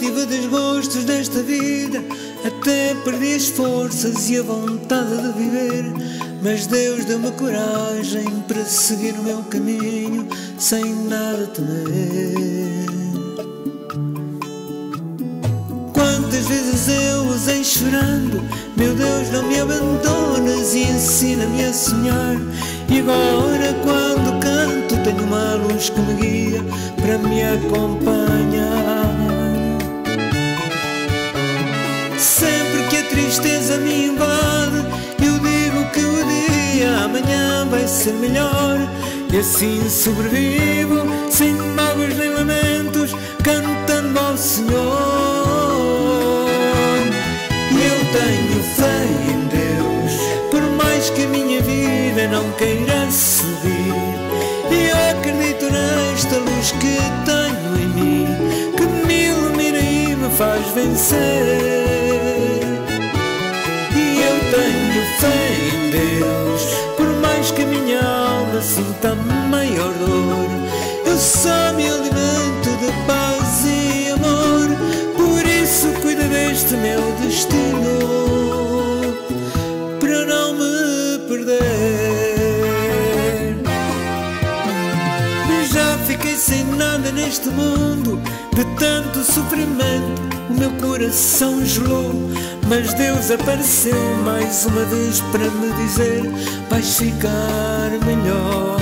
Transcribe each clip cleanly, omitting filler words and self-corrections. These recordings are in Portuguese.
tive desgostos desta vida, até perdi as forças e a vontade de viver, mas Deus deu-me coragem para seguir o meu caminho sem nada temer. Quantas vezes eu usei chorando: meu Deus, não me abandonas e ensina-me a sonhar. E agora quando canto tenho uma luz que me guia para me acompanhar. Sempre que a tristeza me invade, eu digo que o dia amanhã vai ser melhor. E assim sobrevivo, sem mágoas nem lamentos, cantando ao Senhor. Tenho fé em Deus, por mais que a minha vida não queira subir. E eu acredito nesta luz que tenho em mim, que me ilumina e me faz vencer. E eu tenho fé em Deus, por mais que a minha alma sinta maior dor, eu só me alimento de paz e amor. Por isso cuida deste meu destino, para não me perder. Já fiquei sem nada neste mundo, de tanto sofrimento o meu coração gelou, mas Deus apareceu mais uma vez para me dizer: vais ficar melhor.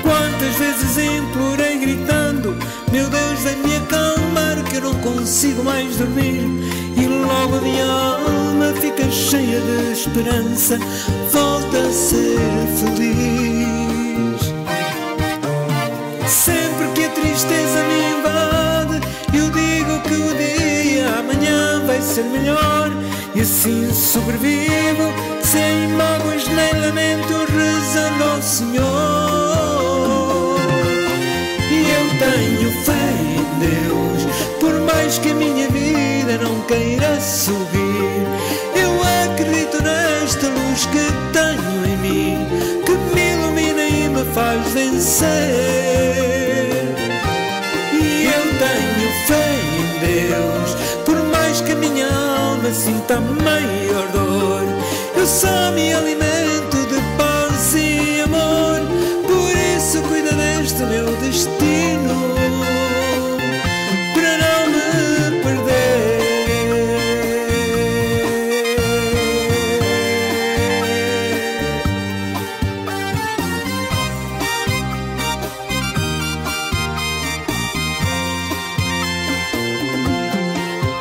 Quantas vezes implorei gritando: meu Deus, vem-me acalmar, que eu não consigo mais dormir. E logo a minha alma fica cheia de esperança, volta a ser feliz. Sempre que a tristeza me invade, eu digo que o dia amanhã vai ser melhor. E assim sobrevivo, sem mágoas nem lamento, rezando ao Senhor. Tenho fé em Deus, por mais que a minha vida não queira subir. Eu acredito nesta luz que tenho em mim, que me ilumina e me faz vencer. E eu tenho fé em Deus, por mais que a minha alma sinta maior dor, eu só me alimento de paz e amor. Por isso cuida deste meu destino, para não me perder.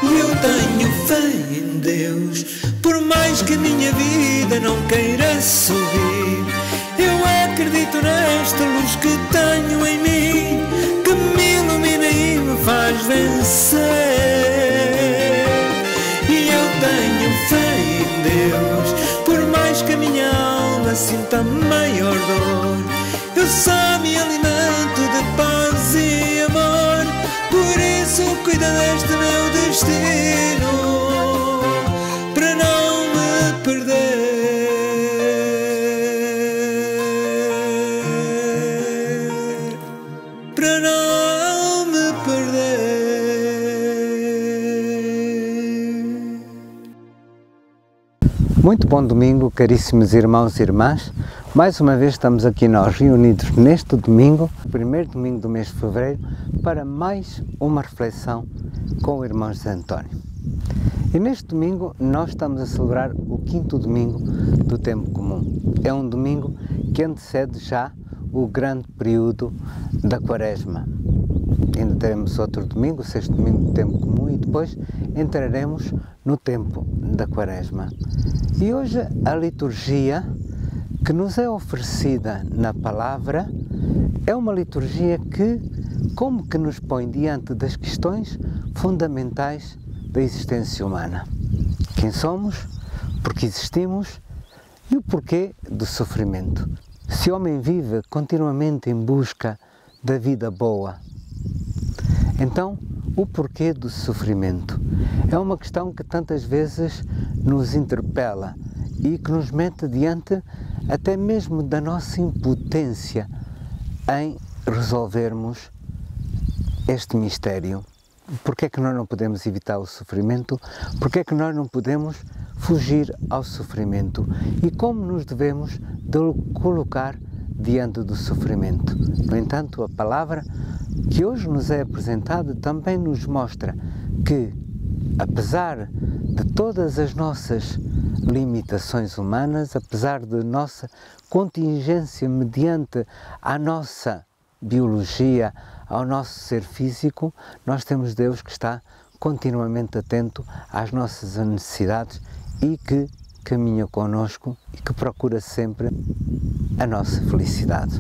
E eu tenho fé em Deus, por mais que a minha vida não queira subir. Eu acredito nesta luz que tenho em mim, que me ilumina e me faz vencer. E eu tenho fé em Deus, por mais que a minha alma sinta maior dor, eu só me alimento de paz e amor. Por isso cuida deste meu destino, para não me perder. Muito bom domingo, caríssimos irmãos e irmãs. Mais uma vez estamos aqui nós reunidos neste domingo, o primeiro domingo do mês de fevereiro, para mais uma reflexão com o irmão José António. E neste domingo nós estamos a celebrar o 5º domingo do tempo comum. É um domingo que antecede já o grande período da Quaresma. Ainda teremos outro domingo, o 6º domingo do tempo comum, e depois entraremos no tempo da Quaresma. E hoje a liturgia que nos é oferecida na palavra é uma liturgia que como que nos põe diante das questões fundamentais da existência humana. Quem somos, porque existimos e o porquê do sofrimento. Se o homem vive continuamente em busca da vida boa, então o porquê do sofrimento é uma questão que tantas vezes nos interpela e que nos mete diante até mesmo da nossa impotência em resolvermos este mistério? Porque é que nós não podemos evitar o sofrimento? Porque é que nós não podemos fugir ao sofrimento? E como nos devemos de colocar diante do sofrimento? No entanto, a palavra que hoje nos é apresentada também nos mostra que, apesar de todas as nossas limitações humanas, apesar de nossa contingência mediante a nossa biologia, ao nosso ser físico, nós temos Deus que está continuamente atento às nossas necessidades e que caminha connosco e que procura sempre a nossa felicidade.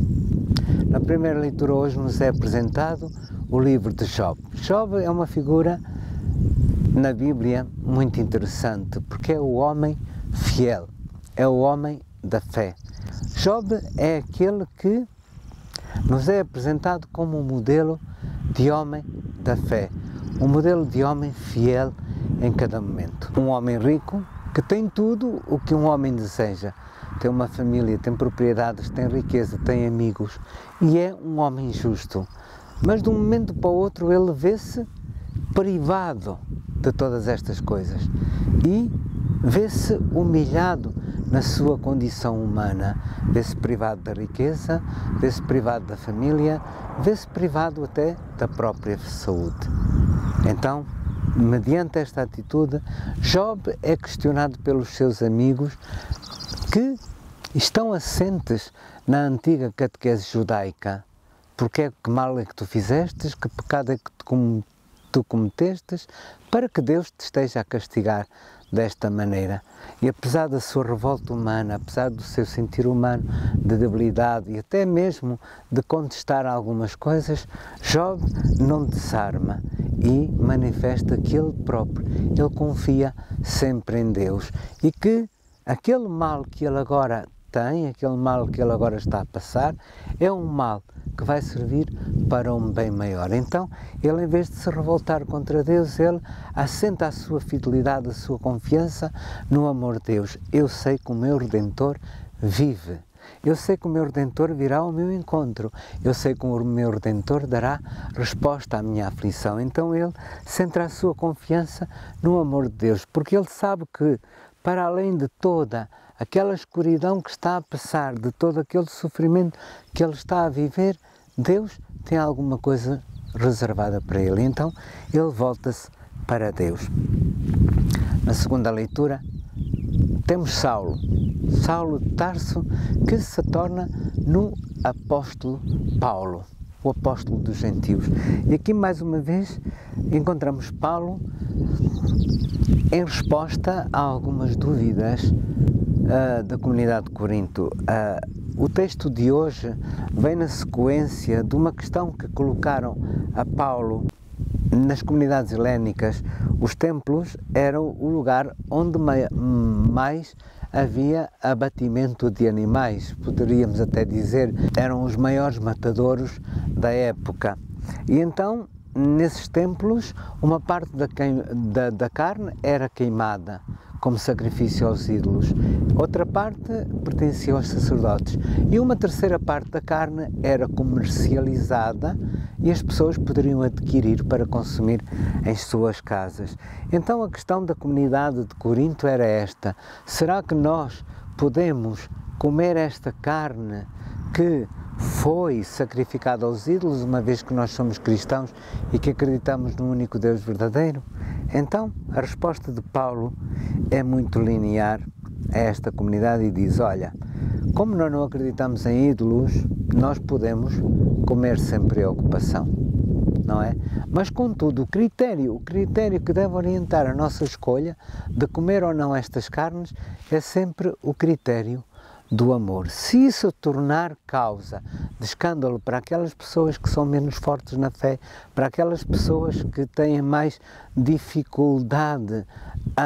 Na primeira leitura hoje nos é apresentado o livro de Job. Job é uma figura na Bíblia muito interessante, porque é o homem fiel, é o homem da fé. Job é aquele que nos é apresentado como um modelo de homem da fé, um modelo de homem fiel em cada momento. Um homem rico que tem tudo o que um homem deseja, tem uma família, tem propriedades, tem riqueza, tem amigos e é um homem justo, mas de um momento para o outro ele vê-se privado de todas estas coisas e vê-se humilhado na sua condição humana, vê-se privado da riqueza, vê-se privado da família, vê-se privado até da própria saúde. Então, mediante esta atitude, Job é questionado pelos seus amigos que estão assentes na antiga catequese judaica. Porque que mal é que tu fizestes, que pecado é que tu cometestes, para que Deus te esteja a castigar desta maneira. E apesar da sua revolta humana, apesar do seu sentir humano de debilidade e até mesmo de contestar algumas coisas, Job não desarma e manifesta que ele próprio, ele confia sempre em Deus e que aquele mal que ele agora tem, aquele mal que ele agora está a passar, é um mal que vai servir para um bem maior. Então, ele, em vez de se revoltar contra Deus, ele assenta a sua fidelidade, a sua confiança no amor de Deus. Eu sei que o meu Redentor vive. Eu sei que o meu Redentor virá ao meu encontro. Eu sei que o meu Redentor dará resposta à minha aflição. Então, ele centra a sua confiança no amor de Deus, porque ele sabe que, para além de toda aquela escuridão que está a passar, de todo aquele sofrimento que ele está a viver, Deus tem alguma coisa reservada para ele. Então, ele volta-se para Deus. Na segunda leitura, temos Saulo de Tarso, que se torna no apóstolo Paulo, o apóstolo dos gentios. E aqui, mais uma vez, encontramos Paulo em resposta a algumas dúvidas da comunidade de Corinto. O texto de hoje vem na sequência de uma questão que colocaram a Paulo nas comunidades helénicas. Os templos eram o lugar onde mais havia abatimento de animais, poderíamos até dizer, eram os maiores matadouros da época. E então, nesses templos, uma parte da carne era queimada como sacrifício aos ídolos, outra parte pertencia aos sacerdotes e uma terceira parte da carne era comercializada e as pessoas poderiam adquirir para consumir em suas casas. Então a questão da comunidade de Corinto era esta: será que nós podemos comer esta carne que foi sacrificada aos ídolos, uma vez que nós somos cristãos e que acreditamos no único Deus verdadeiro? Então, a resposta de Paulo é muito linear a esta comunidade e diz: olha, como nós não acreditamos em ídolos, nós podemos comer sem preocupação, não é? Mas, contudo, o critério que deve orientar a nossa escolha de comer ou não estas carnes é sempre o critério do amor. Se isso tornar causa de escândalo para aquelas pessoas que são menos fortes na fé, para aquelas pessoas que têm mais dificuldade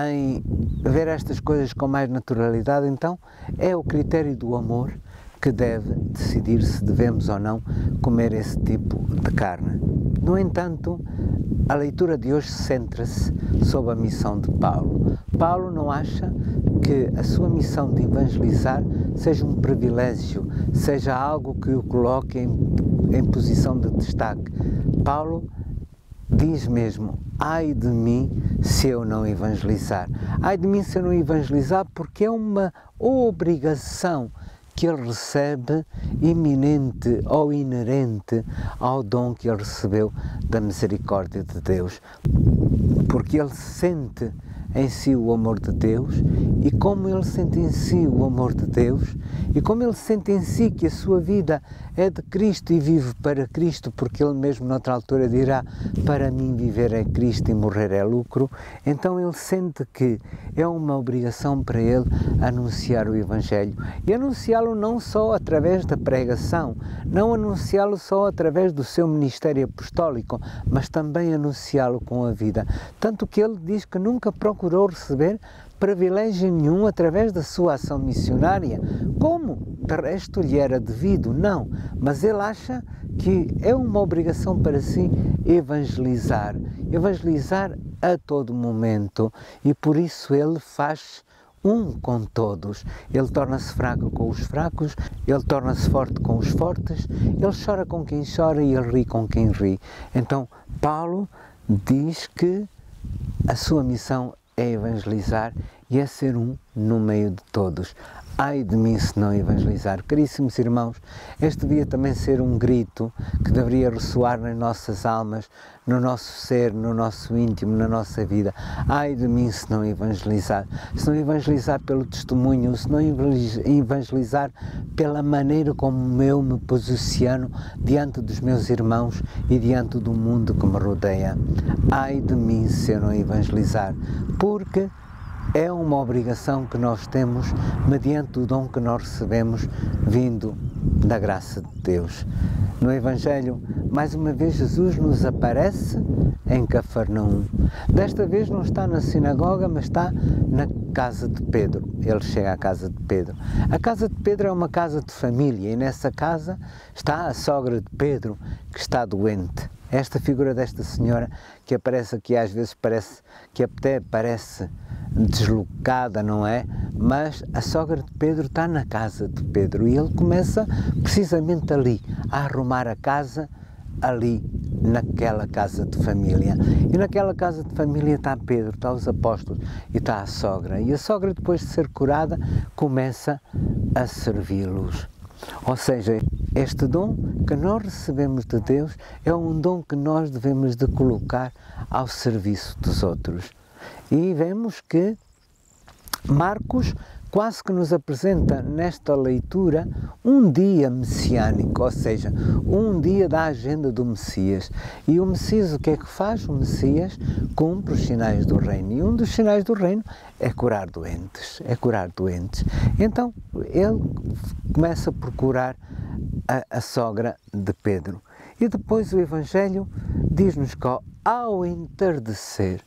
em ver estas coisas com mais naturalidade, então é o critério do amor que deve decidir se devemos ou não comer esse tipo de carne. No entanto, a leitura de hoje centra-se sobre a missão de Paulo. Paulo não acha que a sua missão de evangelizar seja um privilégio, seja algo que o coloque em posição de destaque. Paulo diz mesmo: ai de mim se eu não evangelizar. Ai de mim se eu não evangelizar, porque é uma obrigação que ele recebe, iminente ou inerente ao dom que ele recebeu da misericórdia de Deus. Porque ele sente em si o amor de Deus, e como ele sente em si o amor de Deus, e como ele sente em si que a sua vida é de Cristo e vive para Cristo, porque ele mesmo noutra altura dirá: para mim viver é Cristo e morrer é lucro, então ele sente que é uma obrigação para ele anunciar o Evangelho, e anunciá-lo não só através da pregação, não anunciá-lo só através do seu ministério apostólico, mas também anunciá-lo com a vida, tanto que ele diz que nunca procurou receber privilégio nenhum através da sua ação missionária, como de resto lhe era devido, não, mas ele acha que é uma obrigação para si evangelizar a todo momento, e por isso ele faz um com todos. Ele torna-se fraco com os fracos, ele torna-se forte com os fortes, ele chora com quem chora e ele ri com quem ri. Então Paulo diz que a sua missão é evangelizar e é ser um no meio de todos. Ai de mim se não evangelizar. Caríssimos irmãos, este devia também ser um grito que deveria ressoar nas nossas almas, no nosso ser, no nosso íntimo, na nossa vida. Ai de mim se não evangelizar. Se não evangelizar pelo testemunho, se não evangelizar pela maneira como eu me posiciono diante dos meus irmãos e diante do mundo que me rodeia. Ai de mim se eu não evangelizar, porque é uma obrigação que nós temos mediante o dom que nós recebemos vindo da graça de Deus. No Evangelho, mais uma vez Jesus nos aparece em Cafarnaum. Desta vez não está na sinagoga, mas está na casa de Pedro. Ele chega à casa de Pedro. A casa de Pedro é uma casa de família e nessa casa está a sogra de Pedro, que está doente. Esta figura desta senhora que aparece aqui, às vezes parece que até parece deslocada, não é? Mas a sogra de Pedro está na casa de Pedro e ele começa precisamente ali a arrumar a casa, ali naquela casa de família. E naquela casa de família está Pedro, está os apóstolos e está a sogra. E a sogra, depois de ser curada, começa a servi-los. Ou seja, este dom que nós recebemos de Deus é um dom que nós devemos de colocar ao serviço dos outros. E vemos que Marcos quase que nos apresenta nesta leitura um dia messiânico, ou seja, um dia da agenda do Messias. E o Messias o que é que faz? O Messias cumpre os sinais do reino. E um dos sinais do reino é curar doentes, Então, ele começa por curar a sogra de Pedro. E depois o Evangelho diz-nos que ao entardecer,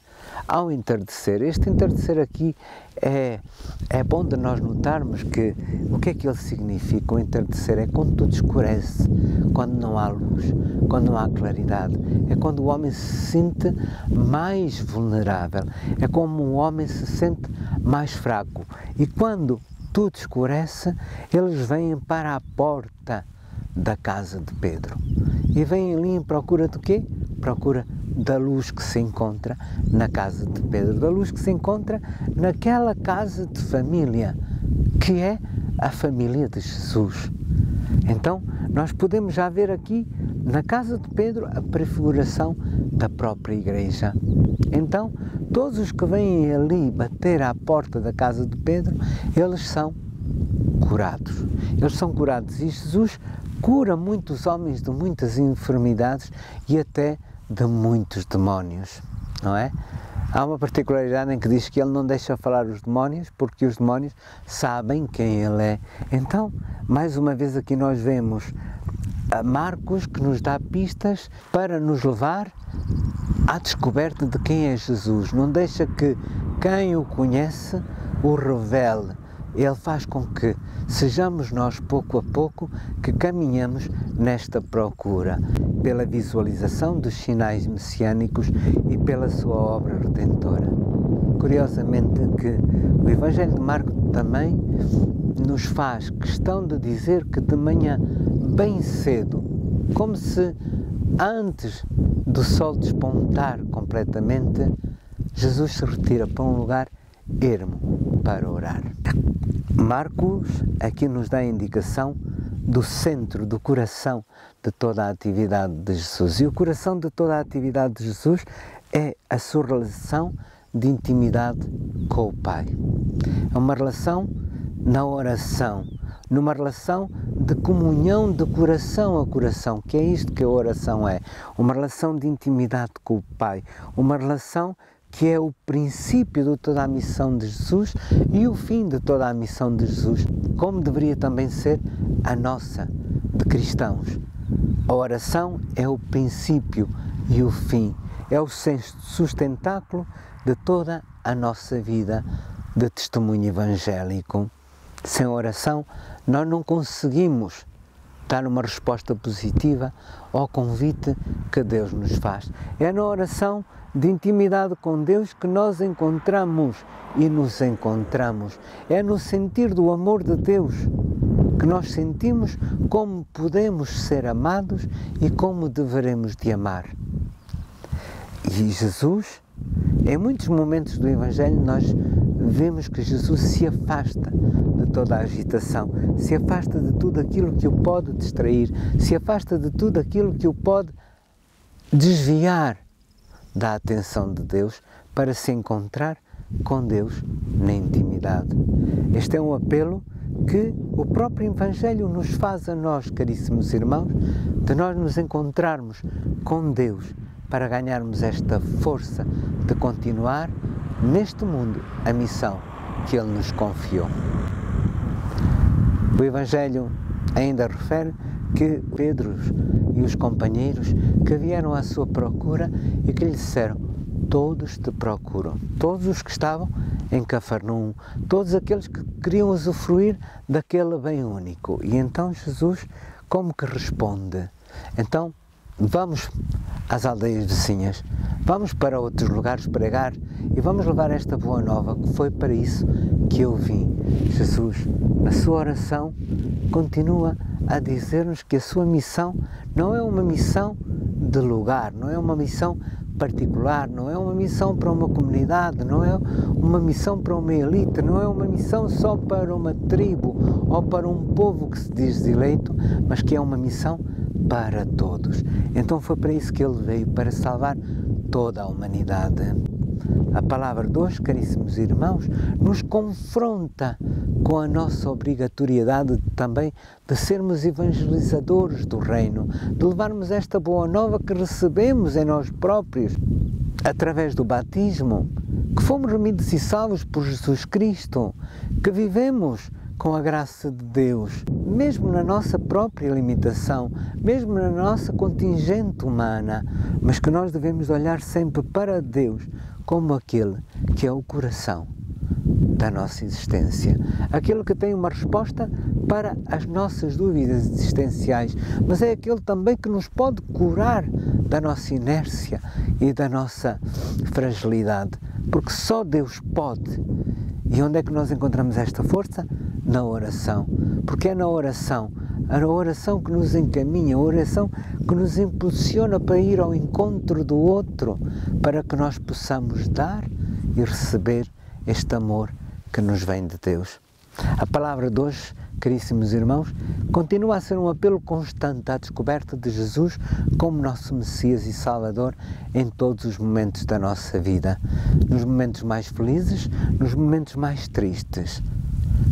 este entardecer aqui é bom de nós notarmos que o que é que ele significa. O entardecer é quando tudo escurece, quando não há luz, quando não há claridade, é quando o homem se sente mais vulnerável, é como o homem se sente mais fraco, e quando tudo escurece, eles vêm para a porta da casa de Pedro e vêm ali em procura do quê? Procura da luz que se encontra na casa de Pedro, da luz que se encontra naquela casa de família, que é a família de Jesus. Então, nós podemos já ver aqui, na casa de Pedro, a prefiguração da própria igreja. Então, todos os que vêm ali bater à porta da casa de Pedro, eles são curados. Eles são curados e Jesus cura muitos homens de muitas enfermidades e até de muitos demónios, não é? Há uma particularidade em que diz que ele não deixa falar os demónios, porque os demónios sabem quem ele é. Então, mais uma vez aqui nós vemos a Marcos, que nos dá pistas para nos levar à descoberta de quem é Jesus. Não deixa que quem o conhece o revele. Ele faz com que sejamos nós, pouco a pouco, que caminhamos nesta procura, pela visualização dos sinais messiânicos e pela sua obra redentora. Curiosamente que o Evangelho de Marcos também nos faz questão de dizer que de manhã, bem cedo, como se antes do sol despontar completamente, Jesus se retira para um lugar ermo para orar. Marcos aqui nos dá a indicação do centro, do coração de toda a atividade de Jesus. E o coração de toda a atividade de Jesus é a sua relação de intimidade com o Pai. É uma relação na oração, numa relação de comunhão de coração a coração, que é isto que a oração é. Uma relação de intimidade com o Pai, uma relação que é o princípio de toda a missão de Jesus e o fim de toda a missão de Jesus, como deveria também ser a nossa, de cristãos. A oração é o princípio e o fim, é o sustentáculo de toda a nossa vida de testemunho evangélico. Sem oração, nós não conseguimos dar uma resposta positiva ao convite que Deus nos faz. É na oração de intimidade com Deus que nós encontramos e nos encontramos. É no sentir do amor de Deus que nós sentimos como podemos ser amados e como deveremos de amar. E Jesus, em muitos momentos do Evangelho, nós vemos que Jesus se afasta de toda a agitação, se afasta de tudo aquilo que o pode distrair, se afasta de tudo aquilo que o pode desviar da atenção de Deus para se encontrar com Deus na intimidade. Este é um apelo que o próprio Evangelho nos faz a nós, caríssimos irmãos, de nós nos encontrarmos com Deus para ganharmos esta força de continuar neste mundo a missão que Ele nos confiou. O Evangelho ainda refere que Pedro e os companheiros que vieram à sua procura e que lhe disseram: todos te procuram, todos os que estavam em Cafarnaum, todos aqueles que queriam usufruir daquele bem único. E então Jesus como que responde? Então vamos às aldeias vizinhas, vamos para outros lugares pregar e vamos levar esta boa nova, que foi para isso que eu vim. Jesus, na sua oração, continua a dizer-nos que a sua missão não é uma missão de lugar, não é uma missão particular, não é uma missão para uma comunidade, não é uma missão para uma elite, não é uma missão só para uma tribo ou para um povo que se diz eleito, mas que é uma missão para todos. Então foi para isso que Ele veio, para salvar toda a humanidade. A palavra de hoje, caríssimos irmãos, nos confronta com a nossa obrigatoriedade também de sermos evangelizadores do reino, de levarmos esta boa nova que recebemos em nós próprios, através do batismo, que fomos remidos e salvos por Jesus Cristo, que vivemos com a graça de Deus, mesmo na nossa própria limitação, mesmo na nossa contingente humana, mas que nós devemos olhar sempre para Deus como aquele que é o coração da nossa existência, aquele que tem uma resposta para as nossas dúvidas existenciais, mas é aquele também que nos pode curar da nossa inércia e da nossa fragilidade, porque só Deus pode. E onde é que nós encontramos esta força? Na oração, porque é na oração, a oração que nos encaminha, a oração que nos impulsiona para ir ao encontro do outro, para que nós possamos dar e receber este amor que nos vem de Deus. A palavra de hoje, caríssimos irmãos, continua a ser um apelo constante à descoberta de Jesus como nosso Messias e Salvador em todos os momentos da nossa vida, nos momentos mais felizes, nos momentos mais tristes,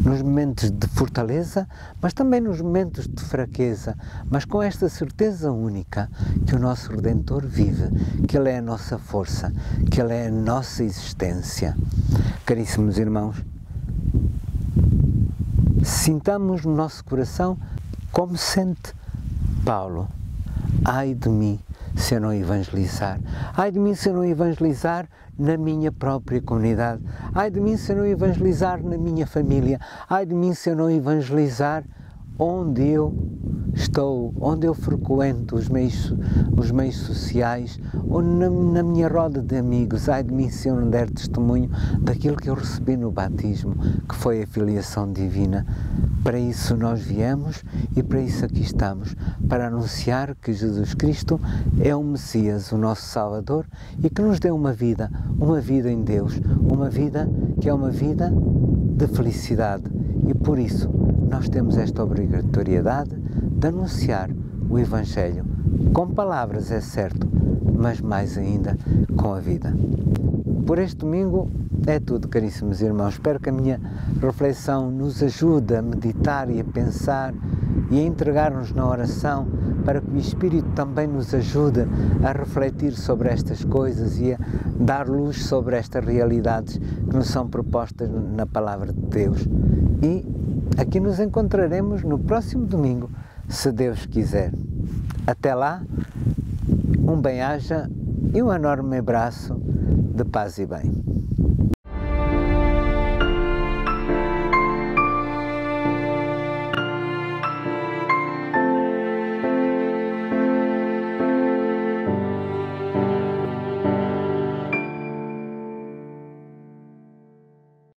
nos momentos de fortaleza, mas também nos momentos de fraqueza, mas com esta certeza única que o nosso Redentor vive, que Ele é a nossa força, que Ele é a nossa existência. Caríssimos irmãos, sintamos no nosso coração como sente Paulo: ai de mim se eu não evangelizar, ai de mim se eu não evangelizar na minha própria comunidade, ai de mim se eu não evangelizar na minha família, ai de mim se eu não evangelizar onde eu estou, onde eu frequento os meios sociais, ou na minha roda de amigos, ai de mim se eu não der testemunho daquilo que eu recebi no batismo, que foi a filiação divina. Para isso nós viemos e para isso aqui estamos, para anunciar que Jesus Cristo é o Messias, o nosso Salvador, e que nos deu uma vida em Deus, uma vida que é uma vida de felicidade. E por isso nós temos esta obrigatoriedade de anunciar o Evangelho, com palavras é certo, mas mais ainda com a vida. Por este domingo é tudo, caríssimos irmãos. Espero que a minha reflexão nos ajude a meditar e a pensar e a entregar-nos na oração, para que o Espírito também nos ajude a refletir sobre estas coisas e a dar luz sobre estas realidades que nos são propostas na Palavra de Deus. E aqui nos encontraremos no próximo domingo, se Deus quiser. Até lá, um bem-aja e um enorme abraço de paz e bem.